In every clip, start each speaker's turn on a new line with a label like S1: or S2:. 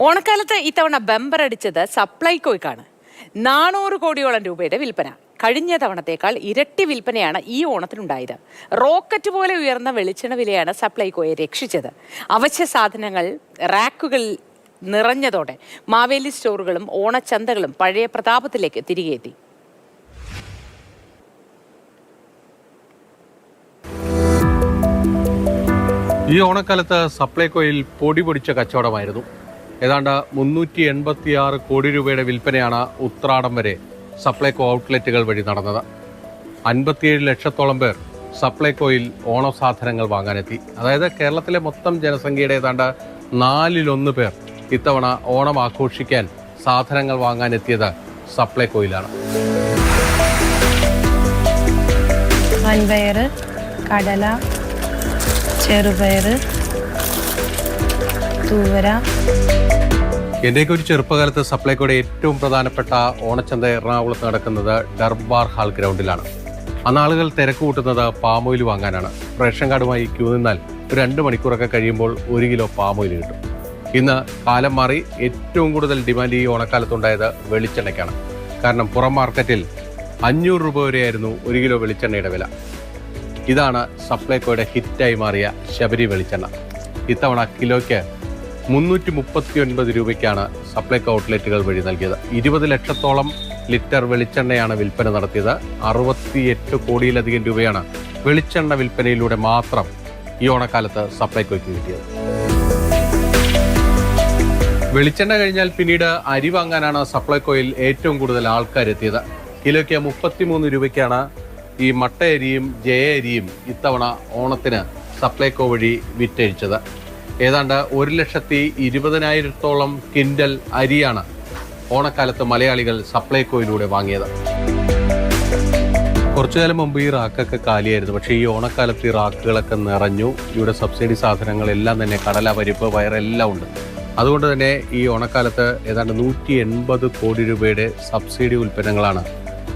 S1: ഓണക്കാലത്ത് ഇത്തവണ ബമ്പർ അടിച്ചത് സപ്ലൈകോയ്ക്കാണ്. 400 കോടിയോളം രൂപയുടെ വിൽപ്പന. കഴിഞ്ഞ തവണത്തേക്കാൾ ഇരട്ടി വിൽപ്പനയാണ് ഈ ഓണത്തിനുണ്ടായത്. റോക്കറ്റ് പോലെ ഉയർന്ന വെളിച്ചെണ്ണ വിലയാണ് സപ്ലൈകോയെ രക്ഷിച്ചത്. അവശ്യ സാധനങ്ങൾ റാക്കുകളിൽ നിറഞ്ഞതോടെ മാവേലി സ്റ്റോറുകളും ഓണച്ചന്തകളും പഴയ പ്രതാപത്തിലേക്ക് തിരികെ എത്തി.
S2: ഈ ഓണക്കാലത്ത് സപ്ലൈകോയിൽ പൊടി പൊടിച്ച കച്ചവടമായിരുന്നു. ഏതാണ്ട് 386 കോടി രൂപയുടെ വിൽപ്പനയാണ് ഉത്രാടം വരെ സപ്ലൈകോ ഔട്ട്ലെറ്റുകൾ വഴി നടന്നത്. 57 ലക്ഷത്തോളം പേർ സപ്ലൈകോയിൽ ഓണസാധനങ്ങൾ വാങ്ങാനെത്തി. അതായത് കേരളത്തിലെ മൊത്തം ജനസംഖ്യയുടെ ഏതാണ്ട് 4/1 പേർ ഇത്തവണ ഓണം ആഘോഷിക്കാൻ സാധനങ്ങൾ വാങ്ങാനെത്തിയത് സപ്ലൈകോയിലാണ്.
S3: വൻപയർ, കടല, ചെറുപയർ, തൂവര.
S2: എന്റെയൊക്കെ ഒരു ചെറുപ്പകാലത്ത് സപ്ലൈകോയുടെ ഏറ്റവും പ്രധാനപ്പെട്ട ഓണച്ചന്ത എറണാകുളത്ത് നടക്കുന്നത് ദർബാർ ഹാൾ ഗ്രൗണ്ടിലാണ്. അന്ന് ആളുകൾ തിരക്ക് കൂട്ടുന്നത് പാമോയിൽ വാങ്ങാനാണ്. റേഷൻ കാർഡുമായി ക്യൂ നിന്നാൽ ഒരു 2 മണിക്കൂറൊക്കെ കഴിയുമ്പോൾ 1 കിലോ പാമോയിൽ കിട്ടും. ഇന്ന് കാലം മാറി ഏറ്റവും കൂടുതൽ ഡിമാൻഡ് ഈ ഓണക്കാലത്തുണ്ടായത് വെളിച്ചെണ്ണയ്ക്കാണ്. കാരണം പുറം മാർക്കറ്റിൽ 500 രൂപ വരെയായിരുന്നു 1 കിലോ വെളിച്ചെണ്ണയുടെ വില. ഇതാണ് സപ്ലൈകോയുടെ ഹിറ്റായി മാറിയ ശബരി വെളിച്ചെണ്ണ. ഇത്തവണ കിലോയ്ക്ക് 339 രൂപയ്ക്കാണ് സപ്ലൈകോ ഔട്ട്ലെറ്റുകൾ വഴി നൽകിയത്. 20 ലക്ഷത്തോളം ലിറ്റർ വെളിച്ചെണ്ണയാണ് വിൽപ്പന നടത്തിയത്. 68 കോടിയിലധികം രൂപയാണ് വെളിച്ചെണ്ണ വിൽപ്പനയിലൂടെ മാത്രം ഈ ഓണക്കാലത്ത് സപ്ലൈകോയ്ക്ക് കിട്ടിയത്. വെളിച്ചെണ്ണ കഴിഞ്ഞാൽ പിന്നീട് അരി വാങ്ങാനാണ് സപ്ലൈകോയിൽ ഏറ്റവും കൂടുതൽ ആൾക്കാരെത്തിയത്. കിലോയ്ക്ക് 33 രൂപയ്ക്കാണ് ഈ മട്ടയരിയും ജയ അരിയും ഇത്തവണ ഓണത്തിന് സപ്ലൈകോ വഴി വിറ്റഴിച്ചത്. ഏതാണ്ട് 1,20,000-ഓളം ക്വിൻ്റൽ അരിയാണ് ഓണക്കാലത്ത് മലയാളികൾ സപ്ലൈകോയിലൂടെ വാങ്ങിയത്. കുറച്ചു കാലം മുമ്പ് ഈ റാക്കൊക്കെ കാലിയായിരുന്നു. പക്ഷേ ഈ ഓണക്കാലത്ത് ഈ റാക്കുകളൊക്കെ നിറഞ്ഞു. ഇവിടെ സബ്സിഡി സാധനങ്ങളെല്ലാം തന്നെ കടല, പരിപ്പ്, പയറെല്ലാം ഉണ്ട്. അതുകൊണ്ട് തന്നെ ഈ ഓണക്കാലത്ത് ഏതാണ്ട് 180 കോടി രൂപയുടെ സബ്സിഡി ഉൽപ്പന്നങ്ങളാണ്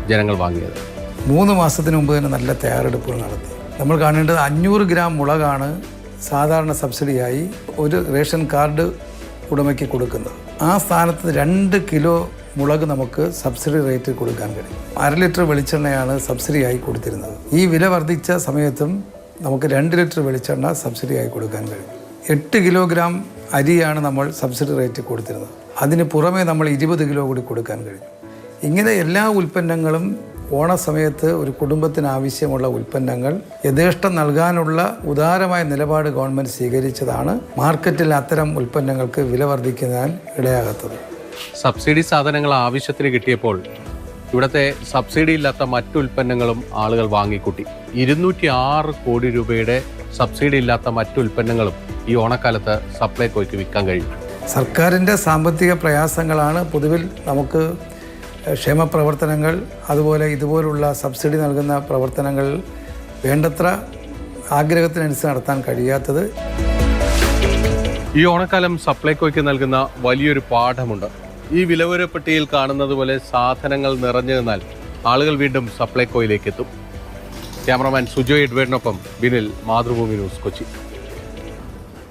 S2: ജനങ്ങൾ വാങ്ങിയത്.
S4: 3 മാസത്തിന് മുമ്പ് തന്നെ നല്ല തയ്യാറെടുപ്പുകൾ നടത്തി. നമ്മൾ കാണേണ്ടത് 500 ഗ്രാം മുളകാണ് സാധാരണ സബ്സിഡിയായി ഒരു റേഷൻ കാർഡ് ഉടമയ്ക്ക് കൊടുക്കുന്നത്. ആ സ്ഥാനത്ത് 2 കിലോ മുളക് നമുക്ക് സബ്സിഡി റേറ്റിൽ കൊടുക്കാൻ കഴിയും. 1/2 ലിറ്റർ വെളിച്ചെണ്ണയാണ് സബ്സിഡിയായി കൊടുത്തിരുന്നത്. ഈ വില വർദ്ധിച്ച സമയത്തും നമുക്ക് 2 ലിറ്റർ വെളിച്ചെണ്ണ സബ്സിഡിയായി കൊടുക്കാൻ കഴിയും. 8 കിലോഗ്രാം അരിയാണ് നമ്മൾ സബ്സിഡി റേറ്റിൽ കൊടുത്തിരുന്നത്. അതിന് പുറമെ നമ്മൾ 20 കിലോ കൂടി കൊടുക്കാൻ കഴിഞ്ഞു. ഇങ്ങനെ എല്ലാ ഉൽപ്പന്നങ്ങളും ഓണസമയത്ത് ഒരു കുടുംബത്തിന് ആവശ്യമുള്ള ഉൽപ്പന്നങ്ങൾ യഥേഷ്ടം നൽകാനുള്ള ഉദാരമായ നിലപാട് ഗവൺമെൻറ് സ്വീകരിച്ചതാണ് മാർക്കറ്റിൽ അത്തരം ഉൽപ്പന്നങ്ങൾക്ക് വില വർദ്ധിക്കുന്നതിന് ഇടയാകാത്തത്.
S2: സബ്സിഡി സാധനങ്ങൾ ആവശ്യത്തിന് കിട്ടിയപ്പോൾ ഇവിടുത്തെ സബ്സിഡി ഇല്ലാത്ത മറ്റു ഉൽപ്പന്നങ്ങളും ആളുകൾ വാങ്ങിക്കൂട്ടി. 206 കോടി രൂപയുടെ സബ്സിഡി ഇല്ലാത്ത മറ്റു ഉൽപ്പന്നങ്ങളും ഈ ഓണക്കാലത്ത് സപ്ലൈകോയ്ക്ക് വിൽക്കാൻ കഴിയും.
S4: സർക്കാരിൻ്റെ സാമ്പത്തിക പ്രയാസങ്ങളാണ് പൊതുവിൽ നമുക്ക് ക്ഷേമ പ്രവർത്തനങ്ങൾ അതുപോലെ ഇതുപോലുള്ള സബ്സിഡി നൽകുന്ന പ്രവർത്തനങ്ങൾ വേണ്ടത്ര ആഗ്രഹത്തിനനുസരിച്ച് നടത്താൻ കഴിയാത്തത്.
S2: ഈ ഓണക്കാലം സപ്ലൈകോയ്ക്ക് നൽകുന്ന വലിയൊരു പാഠമുണ്ട്. ഈ വിലവരപ്പെട്ടിയിൽ കാണുന്നത് പോലെ സാധനങ്ങൾ നിറഞ്ഞു നിന്നാൽ ആളുകൾ വീണ്ടും സപ്ലൈകോയിലേക്ക് എത്തും. ക്യാമറമാൻ സുജോയ് എഡ്വേർഡിനൊപ്പം ബിനിൽ, മാതൃഭൂമി ന്യൂസ്, കൊച്ചി.